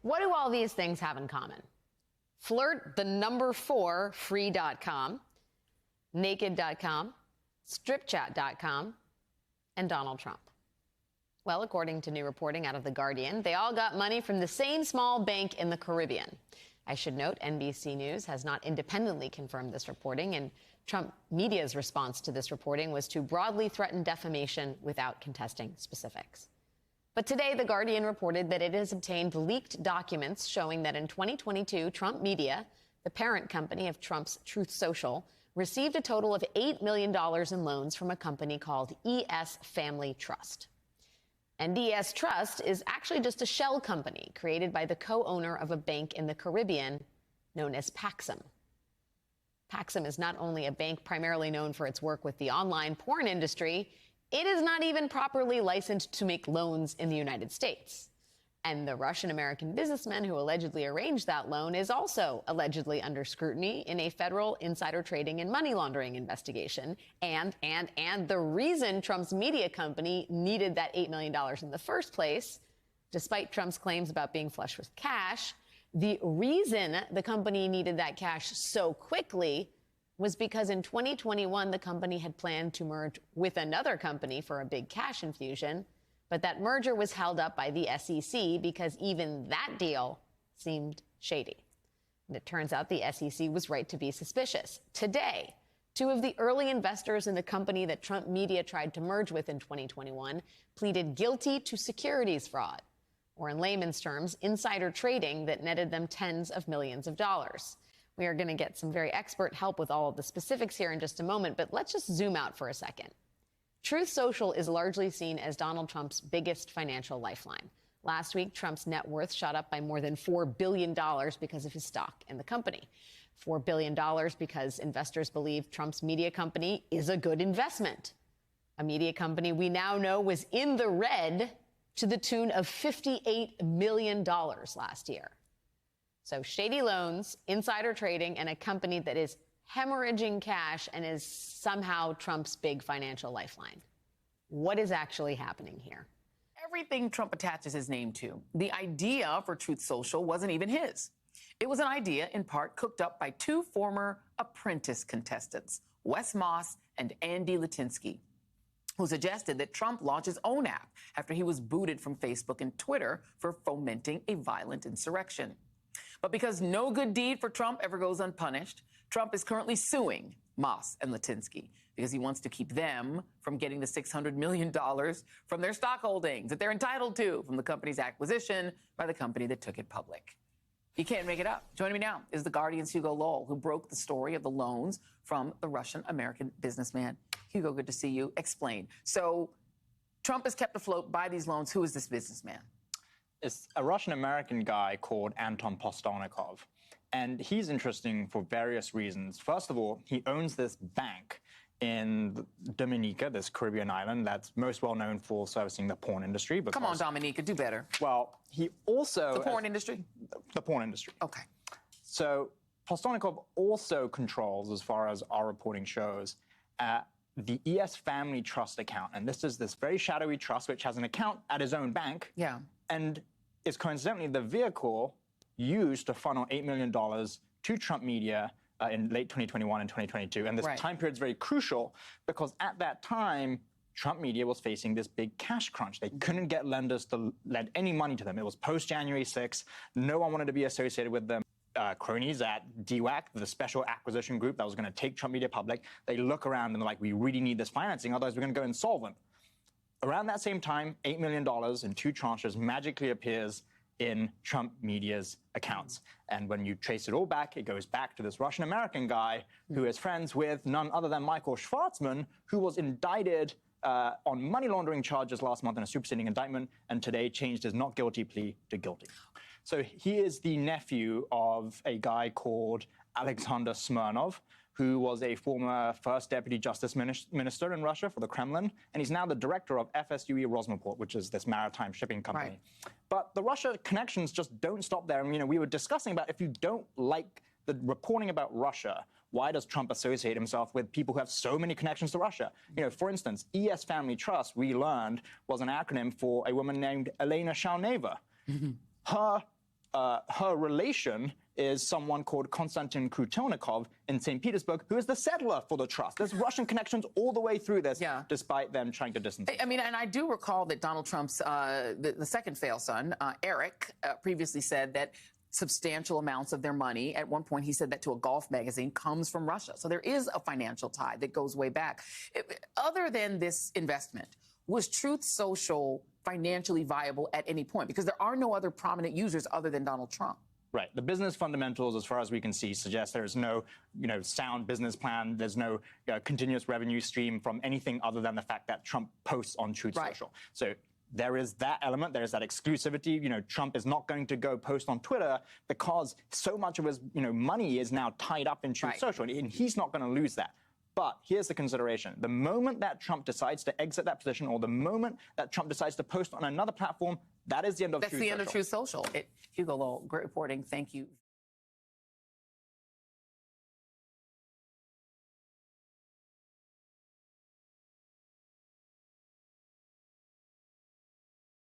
What do all these things have in common? Flirt, the number 4, free.com, naked.com, stripchat.com, and Donald Trump. Well, according to new reporting out of The Guardian, they all got money from the same small bank in the Caribbean. I should note NBC News has not independently confirmed this reporting, and Trump media's response to this reporting was to broadly threaten defamation without contesting specifics. But today, The Guardian reported that it has obtained leaked documents showing that in 2022, Trump Media, the parent company of Trump's Truth Social, received a total of $8 million in loans from a company called ES Family Trust. And ES Trust is actually just a shell company created by the co-owner of a bank in the Caribbean known as Paxum. Paxum is not only a bank primarily known for its work with the online porn industry, it is not even properly licensed to make loans in the United States. And the Russian-American businessman who allegedly arranged that loan is also allegedly under scrutiny in a federal insider trading and money laundering investigation. And the reason Trump's media company needed that $8 million in the first place, despite Trump's claims about being flush with cash, the reason the company needed that cash so quickly was because in 2021, the company had planned to merge with another company for a big cash infusion. But that merger was held up by the SEC because even that deal seemed shady. And it turns out the SEC was right to be suspicious. Today, 2 of the early investors in the company that Trump Media tried to merge with in 2021 pleaded guilty to securities fraud, or in layman's terms, insider trading that netted them tens of millions of dollars. We are going to get some very expert help with all of the specifics here in just a moment, but let's just zoom out for a second. Truth Social is largely seen as Donald Trump's biggest financial lifeline. Last week, Trump's net worth shot up by more than $4 billion because of his stock in the company. $4 billion because investors believe Trump's media company is a good investment. A media company we now know was in the red to the tune of $58 million last year. So shady loans, insider trading, and a company that is hemorrhaging cash and is somehow Trump's big financial lifeline. What is actually happening here? Everything Trump attaches his name to, the idea for Truth Social wasn't even his. It was an idea, in part, cooked up by 2 former Apprentice contestants, Wes Moss and Andy Litinsky, who suggested that Trump launch his own app after he was booted from Facebook and Twitter for fomenting a violent insurrection. But because no good deed for Trump ever goes unpunished, Trump is currently suing Moss and Litinsky because he wants to keep them from getting the $600 million from their stock holdings that they're entitled to from the company's acquisition by the company that took it public. You can't make it up. Joining me now is The Guardian's Hugo Lowell, who broke the story of the loans from the Russian-American businessman. Hugo, good to see you. Explain. So Trump is kept afloat by these loans. Who is this businessman? It's a Russian-American guy called Anton Postelnikov. And he's interesting for various reasons. First of all, he owns this bank in Dominica, this Caribbean island, that's most well known for servicing the porn industry. Come on, Dominica, do better. Well, he also... The porn industry? The porn industry. Okay. So Postelnikov also controls, as far as our reporting shows, the ES Family Trust account. And this is this very shadowy trust which has an account at his own bank. Yeah. And is coincidentally the vehicle used to funnel $8 million to Trump Media in late 2021 and 2022. And this time period is very crucial because at that time, Trump Media was facing this big cash crunch. They couldn't get lenders to lend any money to them. It was post-January 6th. No one wanted to be associated with them. Cronies at DWAC, the special acquisition group that was going to take Trump Media public, they look around and they're like, we really need this financing, otherwise we're going to go insolvent. Around that same time, $8 million in 2 tranches magically appears in Trump Media's accounts. And when you trace it all back, it goes back to this Russian-American guy who is friends with none other than Michael Schwartzman, who was indicted on money laundering charges last month in a superseding indictment, and today changed his not guilty plea to guilty. So he is the nephew of a guy called Alexander Smirnov, who was a former first deputy justice minister in Russia for the Kremlin, and he's now the director of FSUE Rosneft, which is this maritime shipping company. Right. But the Russia connections just don't stop there. And, we were discussing about if you don't like the reporting about Russia, why does Trump associate himself with people who have so many connections to Russia? For instance, ES Family Trust, we learned, was an acronym for a woman named Elena Shalneva. Her her relation is someone called Konstantin Krutelnikov in St. Petersburg, who is the settler for the trust. There's Russian connections all the way through this, despite them trying to distance. I mean, and I do recall that Donald Trump's, the second fail son, Eric, previously said that substantial amounts of their money, at one point he said that to a golf magazine, comes from Russia. So there is a financial tie that goes way back. Other than this investment, was Truth Social financially viable at any point? Because there are no other prominent users other than Donald Trump. Right. The business fundamentals, as far as we can see, suggest there is no, sound business plan. There's no continuous revenue stream from anything other than the fact that Trump posts on Truth Social. So there is that element. There is that exclusivity. Trump is not going to go post on Twitter because so much of his, money is now tied up in Truth Social, and he's not going to lose that. But here's the consideration. The moment that Trump decides to exit that position, or the moment that Trump decides to post on another platform, that is the end of Truth Social. That's the end of Truth Social. Hugo Lowell, great reporting. Thank you.